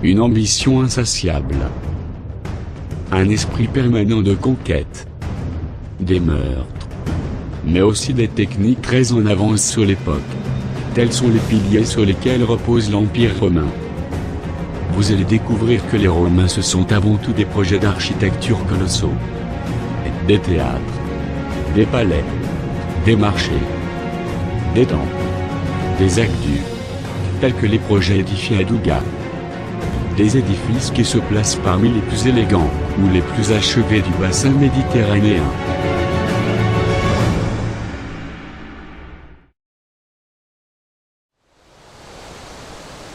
une ambition insatiable, un esprit permanent de conquête, des meurtres, mais aussi des techniques très en avance sur l'époque. Tels sont les piliers sur lesquels repose l'Empire romain. Vous allez découvrir que les Romains ce sont avant tout des projets d'architecture colossaux. Des théâtres, des palais, des marchés, des temples, des aqueducs, tels que les projets édifiés à Douga. Des édifices qui se placent parmi les plus élégants, ou les plus achevés du bassin méditerranéen.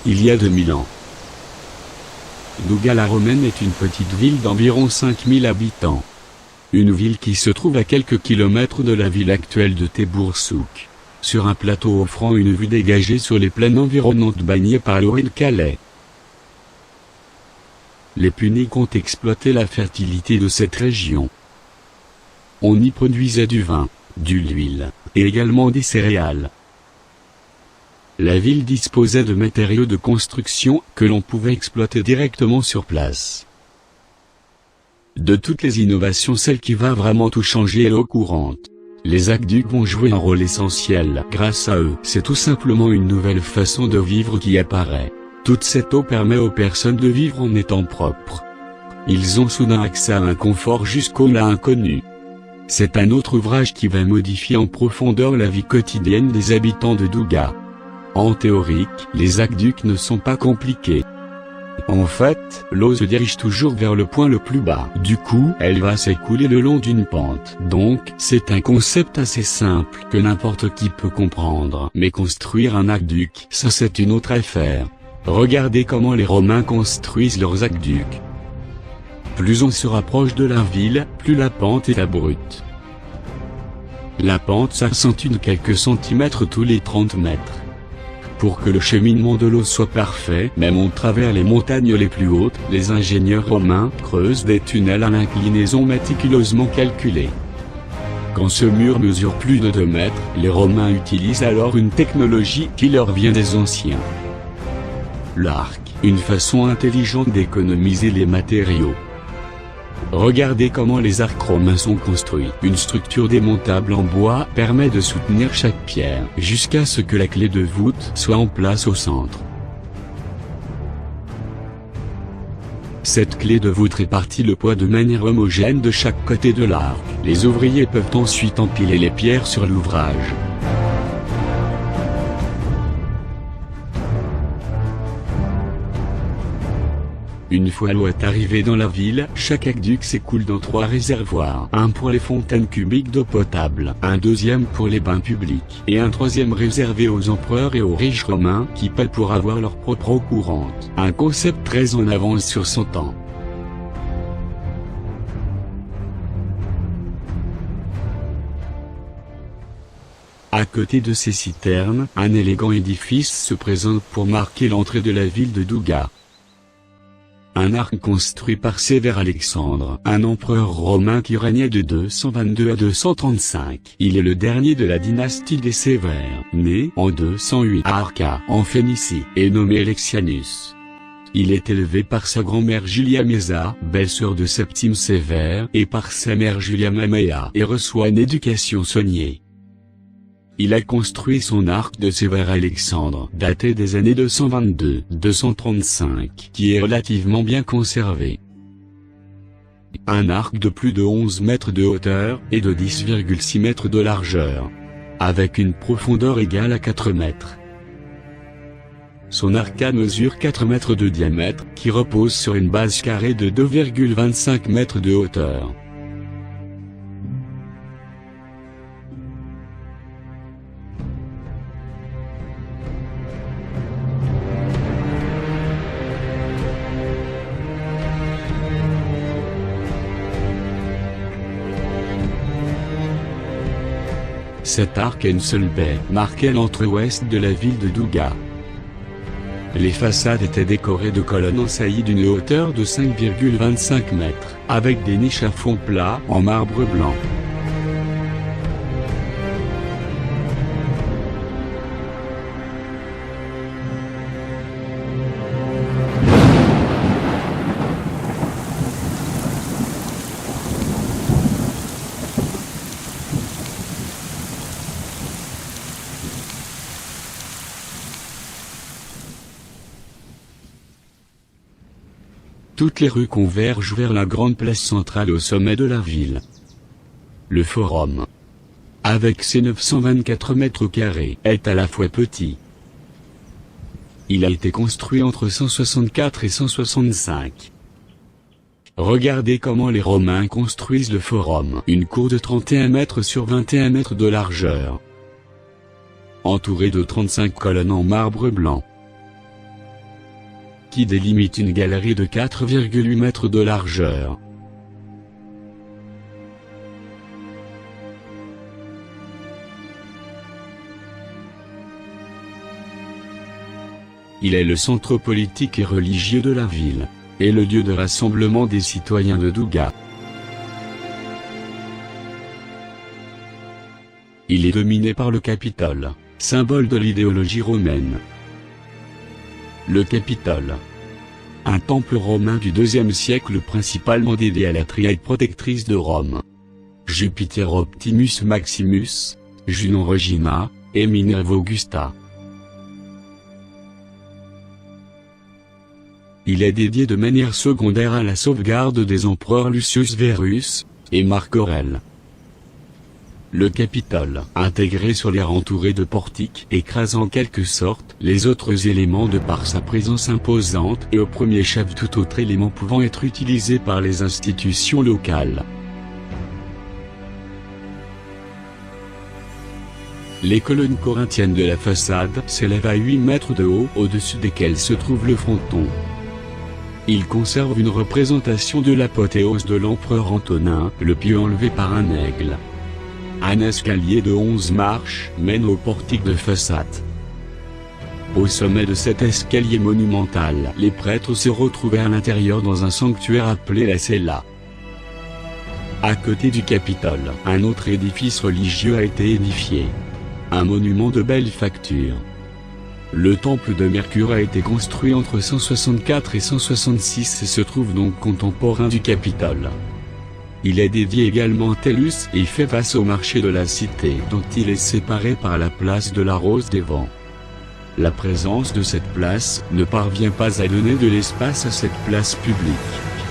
Il y a 2000 ans, Douga la Romaine est une petite ville d'environ 5000 habitants. Une ville qui se trouve à quelques kilomètres de la ville actuelle de Teboursouk, sur un plateau offrant une vue dégagée sur les plaines environnantes baignées par l'Orient Calais. Les Puniques ont exploité la fertilité de cette région. On y produisait du vin, de l'huile, et également des céréales. La ville disposait de matériaux de construction que l'on pouvait exploiter directement sur place. De toutes les innovations, celle qui va vraiment tout changer est l'eau courante. Les aqueducs vont jouer un rôle essentiel. Grâce à eux, c'est tout simplement une nouvelle façon de vivre qui apparaît. Toute cette eau permet aux personnes de vivre en étant propres. Ils ont soudain accès à un confort jusqu'au-là inconnu. C'est un autre ouvrage qui va modifier en profondeur la vie quotidienne des habitants de Douga. En théorie, les aqueducs ne sont pas compliqués. En fait, l'eau se dirige toujours vers le point le plus bas. Du coup, elle va s'écouler le long d'une pente. Donc, c'est un concept assez simple que n'importe qui peut comprendre. Mais construire un aqueduc, ça c'est une autre affaire. Regardez comment les Romains construisent leurs aqueducs. Plus on se rapproche de la ville, plus la pente est abrupte. La pente s'accentue de quelques centimètres tous les 30 mètres. Pour que le cheminement de l'eau soit parfait, même au travers les montagnes les plus hautes, les ingénieurs romains creusent des tunnels à l'inclinaison méticuleusement calculée. Quand ce mur mesure plus de 2 mètres, les Romains utilisent alors une technologie qui leur vient des anciens. L'arc, une façon intelligente d'économiser les matériaux. Regardez comment les arcs romains sont construits. Une structure démontable en bois permet de soutenir chaque pierre, jusqu'à ce que la clé de voûte soit en place au centre. Cette clé de voûte répartit le poids de manière homogène de chaque côté de l'arc. Les ouvriers peuvent ensuite empiler les pierres sur l'ouvrage. Une fois l'eau est arrivée dans la ville, chaque aqueduc s'écoule dans 3 réservoirs. Un pour les fontaines cubiques d'eau potable, un deuxième pour les bains publics, et un troisième réservé aux empereurs et aux riches romains qui paient pour avoir leur propre eau courante. Un concept très en avance sur son temps. À côté de ces citernes, un élégant édifice se présente pour marquer l'entrée de la ville de Douga. Un arc construit par Sévère Alexandre, un empereur romain qui régnait de 222 à 235. Il est le dernier de la dynastie des Sévères, né en 208 à Arca, en Phénicie, et nommé Alexianus. Il est élevé par sa grand-mère Julia Maesa, belle-sœur de Septime Sévère, et par sa mère Julia Mamea, et reçoit une éducation soignée. Il a construit son arc de Sévère Alexandre, daté des années 222-235, qui est relativement bien conservé. Un arc de plus de 11 mètres de hauteur, et de 10,6 mètres de largeur, avec une profondeur égale à 4 mètres. Son arcade mesure 4 mètres de diamètre, qui repose sur une base carrée de 2,25 mètres de hauteur. Cet arc a une seule baie, marquée à l'entrée-ouest de la ville de Douga. Les façades étaient décorées de colonnes en saillie d'une hauteur de 5,25 mètres, avec des niches à fond plat, en marbre blanc. Toutes les rues convergent vers la grande place centrale au sommet de la ville. Le Forum, avec ses 924 mètres carrés, est à la fois petit. Il a été construit entre 164 et 165. Regardez comment les Romains construisent le Forum, une cour de 31 mètres sur 21 mètres de largeur, entourée de 35 colonnes en marbre blanc, qui délimitent une galerie de 4,8 mètres de largeur. Il est le centre politique et religieux de la ville, et le lieu de rassemblement des citoyens de Douga. Il est dominé par le Capitole, symbole de l'idéologie romaine. Le Capitole, un temple romain du IIe siècle principalement dédié à la triade protectrice de Rome. Jupiter Optimus Maximus, Junon Regina, et Minerva Augusta. Il est dédié de manière secondaire à la sauvegarde des empereurs Lucius Verus et Marc Aurèle. Le Capitole, intégré sur l'aire entouré de portiques, écrase en quelque sorte les autres éléments de par sa présence imposante et au premier chef tout autre élément pouvant être utilisé par les institutions locales. Les colonnes corinthiennes de la façade s'élèvent à 8 mètres de haut au-dessus desquelles se trouve le fronton. Il conserve une représentation de l'apothéose de l'empereur Antonin, le pied enlevé par un aigle. Un escalier de 11 marches mène au portique de façade. Au sommet de cet escalier monumental, les prêtres se retrouvaient à l'intérieur dans un sanctuaire appelé la cella. À côté du Capitole, un autre édifice religieux a été édifié. Un monument de belle facture. Le temple de Mercure a été construit entre 164 et 166 et se trouve donc contemporain du Capitole. Il est dédié également à Tellus et fait face au marché de la cité dont il est séparé par la place de la Rose des Vents. La présence de cette place ne parvient pas à donner de l'espace à cette place publique,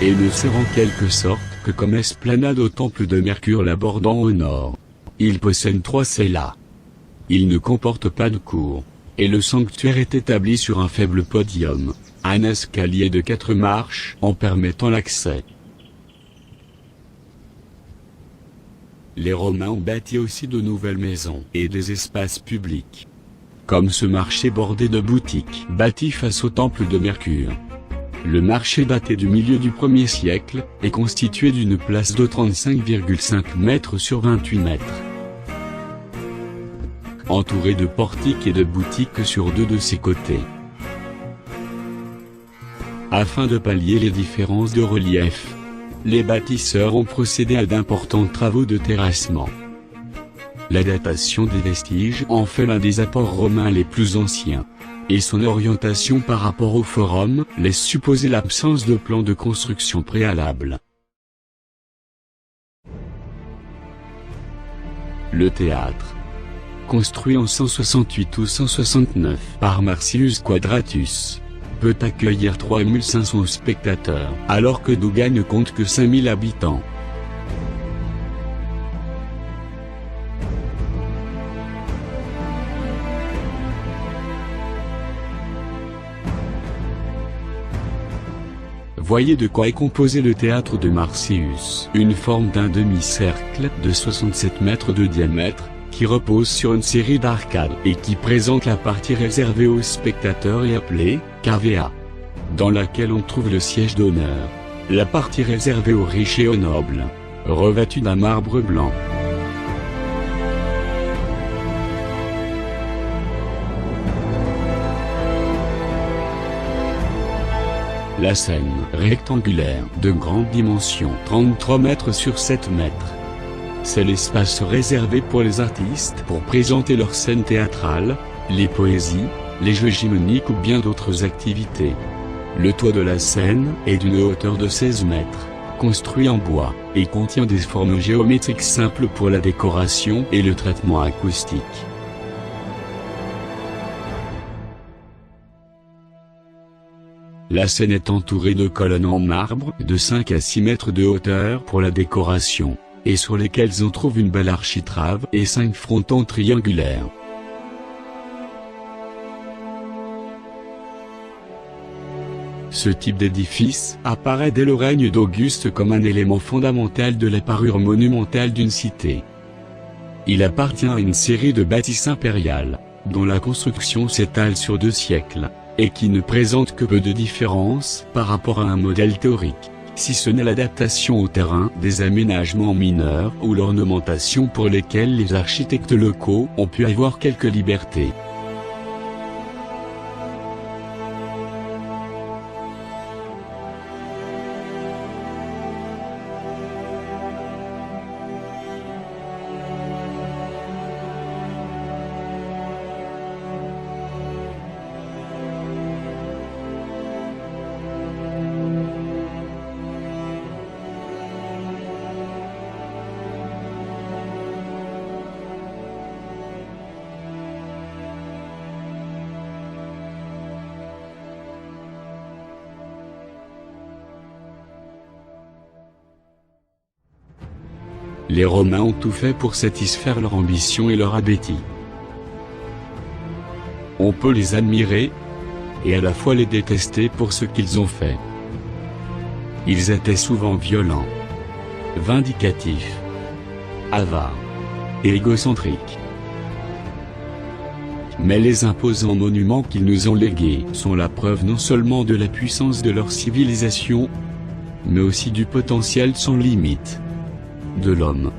et ne sert en quelque sorte que comme esplanade au temple de Mercure l'abordant au nord. Il possède 3 cellas. Il ne comporte pas de cour. Et le sanctuaire est établi sur un faible podium, un escalier de 4 marches en permettant l'accès. Les Romains ont bâti aussi de nouvelles maisons et des espaces publics, comme ce marché bordé de boutiques bâti face au temple de Mercure. Le marché daté du milieu du 1er siècle est constitué d'une place de 35,5 mètres sur 28 mètres. Entouré de portiques et de boutiques sur 2 de ses côtés. Afin de pallier les différences de relief, les bâtisseurs ont procédé à d'importants travaux de terrassement. La datation des vestiges en fait l'un des apports romains les plus anciens, et son orientation par rapport au Forum laisse supposer l'absence de plan de construction préalable. Le théâtre, construit en 168 ou 169 par Marcius Quadratus, peut accueillir 3500 spectateurs, alors que Douga ne compte que 5000 habitants. Voyez de quoi est composé le théâtre de Marcius, une forme d'un demi-cercle de 67 mètres de diamètre, qui repose sur une série d'arcades et qui présente la partie réservée aux spectateurs et appelée cavea, dans laquelle on trouve le siège d'honneur, la partie réservée aux riches et aux nobles, revêtue d'un marbre blanc. La scène, rectangulaire, de grande dimension, 33 mètres sur 7 mètres. C'est l'espace réservé pour les artistes pour présenter leurs scènes théâtrales, les poésies, les jeux gimniques ou bien d'autres activités. Le toit de la scène est d'une hauteur de 16 mètres, construit en bois, et contient des formes géométriques simples pour la décoration et le traitement acoustique. La scène est entourée de colonnes en marbre de 5 à 6 mètres de hauteur pour la décoration, et sur lesquelles on trouve une belle architrave et 5 frontons triangulaires. Ce type d'édifice apparaît dès le règne d'Auguste comme un élément fondamental de la parure monumentale d'une cité. Il appartient à une série de bâtisses impériales, dont la construction s'étale sur 2 siècles, et qui ne présente que peu de différence par rapport à un modèle théorique, si ce n'est l'adaptation au terrain des aménagements mineurs ou l'ornementation pour lesquels les architectes locaux ont pu avoir quelques libertés. Les Romains ont tout fait pour satisfaire leur ambition et leur appétit. On peut les admirer, et à la fois les détester pour ce qu'ils ont fait. Ils étaient souvent violents, vindicatifs, avares et égocentriques. Mais les imposants monuments qu'ils nous ont légués sont la preuve non seulement de la puissance de leur civilisation, mais aussi du potentiel sans limite de l'homme.